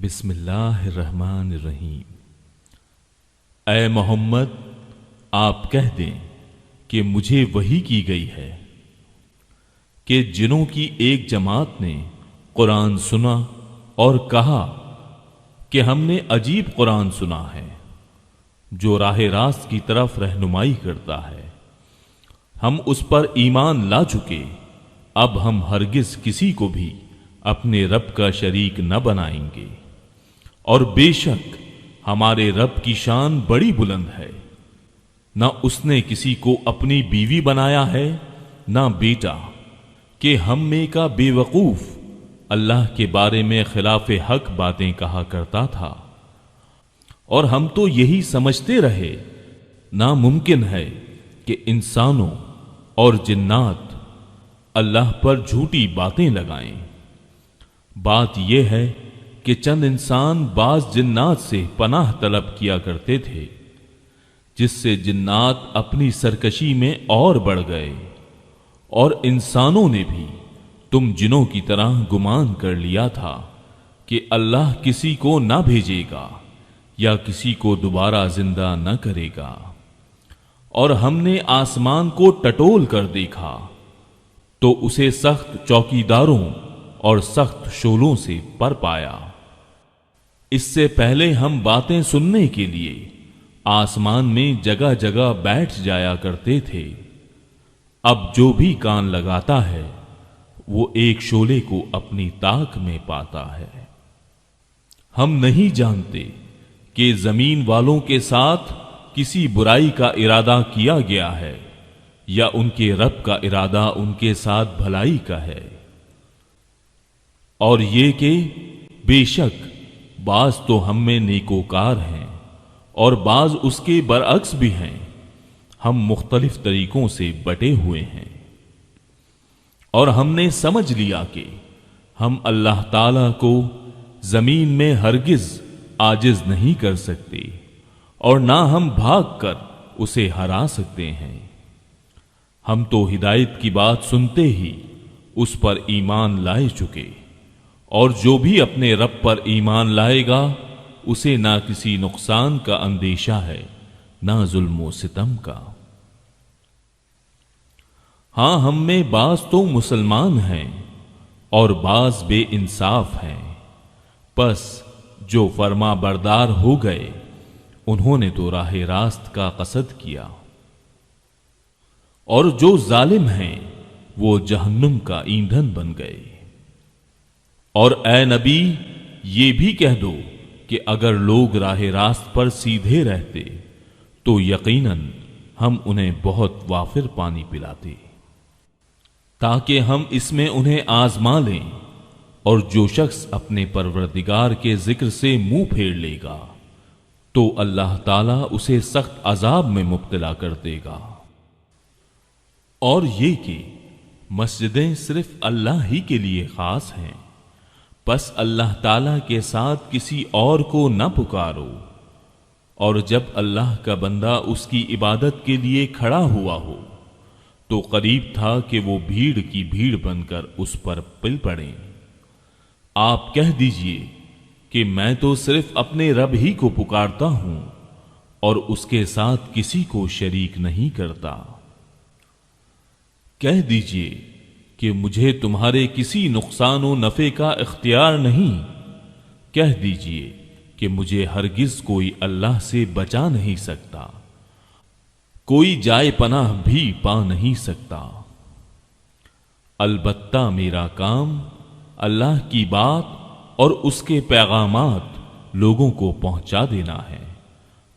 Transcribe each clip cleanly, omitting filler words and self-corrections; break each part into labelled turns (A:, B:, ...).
A: بسم اللہ الرحمن الرحیم۔ اے محمد، آپ کہہ دیں کہ مجھے وحی کی گئی ہے کہ جنوں کی ایک جماعت نے قرآن سنا اور کہا کہ ہم نے عجیب قرآن سنا ہے جو راہ راست کی طرف رہنمائی کرتا ہے، ہم اس پر ایمان لا چکے، اب ہم ہرگز کسی کو بھی اپنے رب کا شریک نہ بنائیں گے، اور بے شک ہمارے رب کی شان بڑی بلند ہے، نہ اس نے کسی کو اپنی بیوی بنایا ہے نہ بیٹا، کہ ہم میں کا بے وقوف اللہ کے بارے میں خلاف حق باتیں کہا کرتا تھا، اور ہم تو یہی سمجھتے رہے ناممکن ہے کہ انسانوں اور جنات اللہ پر جھوٹی باتیں لگائیں۔ بات یہ ہے کہ چند انسان بعض جنات سے پناہ طلب کیا کرتے تھے، جس سے جنات اپنی سرکشی میں اور بڑھ گئے، اور انسانوں نے بھی تم جنوں کی طرح گمان کر لیا تھا کہ اللہ کسی کو نہ بھیجے گا یا کسی کو دوبارہ زندہ نہ کرے گا، اور ہم نے آسمان کو ٹٹول کر دیکھا تو اسے سخت چوکیداروں اور سخت شعلوں سے پر پایا۔ اس سے پہلے ہم باتیں سننے کے لیے آسمان میں جگہ جگہ بیٹھ جایا کرتے تھے، اب جو بھی کان لگاتا ہے وہ ایک شعلے کو اپنی طاق میں پاتا ہے۔ ہم نہیں جانتے کہ زمین والوں کے ساتھ کسی برائی کا ارادہ کیا گیا ہے یا ان کے رب کا ارادہ ان کے ساتھ بھلائی کا ہے، اور یہ کہ بے شک بعض تو ہم میں نیکوکار ہیں اور بعض اس کے برعکس بھی ہیں، ہم مختلف طریقوں سے بٹے ہوئے ہیں، اور ہم نے سمجھ لیا کہ ہم اللہ تعالی کو زمین میں ہرگز عاجز نہیں کر سکتے، اور نہ ہم بھاگ کر اسے ہرا سکتے ہیں۔ ہم تو ہدایت کی بات سنتے ہی اس پر ایمان لائے چکے، اور جو بھی اپنے رب پر ایمان لائے گا اسے نہ کسی نقصان کا اندیشہ ہے نہ ظلم و ستم کا۔ ہاں، ہم میں بعض تو مسلمان ہیں اور بعض بے انصاف ہیں، پس جو فرما بردار ہو گئے انہوں نے تو راہ راست کا قصد کیا، اور جو ظالم ہیں وہ جہنم کا ایندھن بن گئے۔ اور اے نبی، یہ بھی کہہ دو کہ اگر لوگ راہ راست پر سیدھے رہتے تو یقیناً ہم انہیں بہت وافر پانی پلاتے، تاکہ ہم اس میں انہیں آزما لیں، اور جو شخص اپنے پروردگار کے ذکر سے منہ پھیر لے گا تو اللہ تعالیٰ اسے سخت عذاب میں مبتلا کر دے گا۔ اور یہ کہ مسجدیں صرف اللہ ہی کے لیے خاص ہیں، بس اللہ تعالیٰ کے ساتھ کسی اور کو نہ پکارو، اور جب اللہ کا بندہ اس کی عبادت کے لیے کھڑا ہوا ہو تو قریب تھا کہ وہ بھیڑ کی بھیڑ بن کر اس پر پل پڑیں۔ آپ کہہ دیجئے کہ میں تو صرف اپنے رب ہی کو پکارتا ہوں اور اس کے ساتھ کسی کو شریک نہیں کرتا۔ کہہ دیجئے کہ مجھے تمہارے کسی نقصان و نفع کا اختیار نہیں، کہہ دیجئے کہ مجھے ہرگز کوئی اللہ سے بچا نہیں سکتا، کوئی جائے پناہ بھی پا نہیں سکتا، البتہ میرا کام اللہ کی بات اور اس کے پیغامات لوگوں کو پہنچا دینا ہے۔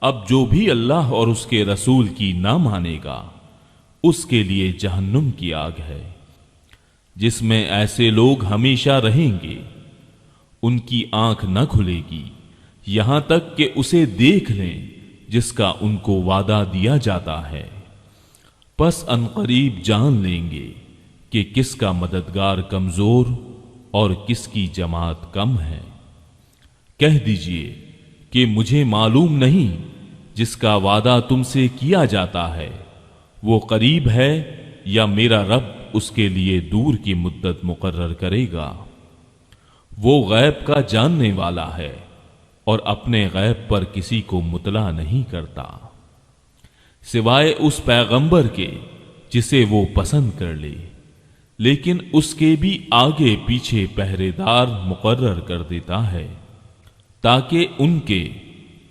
A: اب جو بھی اللہ اور اس کے رسول کی نہ مانے گا اس کے لیے جہنم کی آگ ہے، جس میں ایسے لوگ ہمیشہ رہیں گے، ان کی آنکھ نہ کھلے گی یہاں تک کہ اسے دیکھ لیں جس کا ان کو وعدہ دیا جاتا ہے، پس عنقریب جان لیں گے کہ کس کا مددگار کمزور اور کس کی جماعت کم ہے۔ کہہ دیجئے کہ مجھے معلوم نہیں جس کا وعدہ تم سے کیا جاتا ہے وہ قریب ہے یا میرا رب اس کے لیے دور کی مدت مقرر کرے گا۔ وہ غیب کا جاننے والا ہے اور اپنے غیب پر کسی کو مطلع نہیں کرتا سوائے اس پیغمبر کے جسے وہ پسند کر لے، لیکن اس کے بھی آگے پیچھے پہرے دار مقرر کر دیتا ہے تاکہ ان کے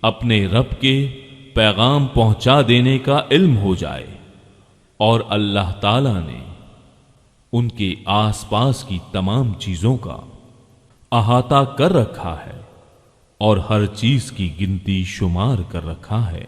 A: اپنے رب کے پیغام پہنچا دینے کا علم ہو جائے، اور اللہ تعالی نے ان کے آس پاس کی تمام چیزوں کا احاطہ کر رکھا ہے اور ہر چیز کی گنتی شمار کر رکھا ہے۔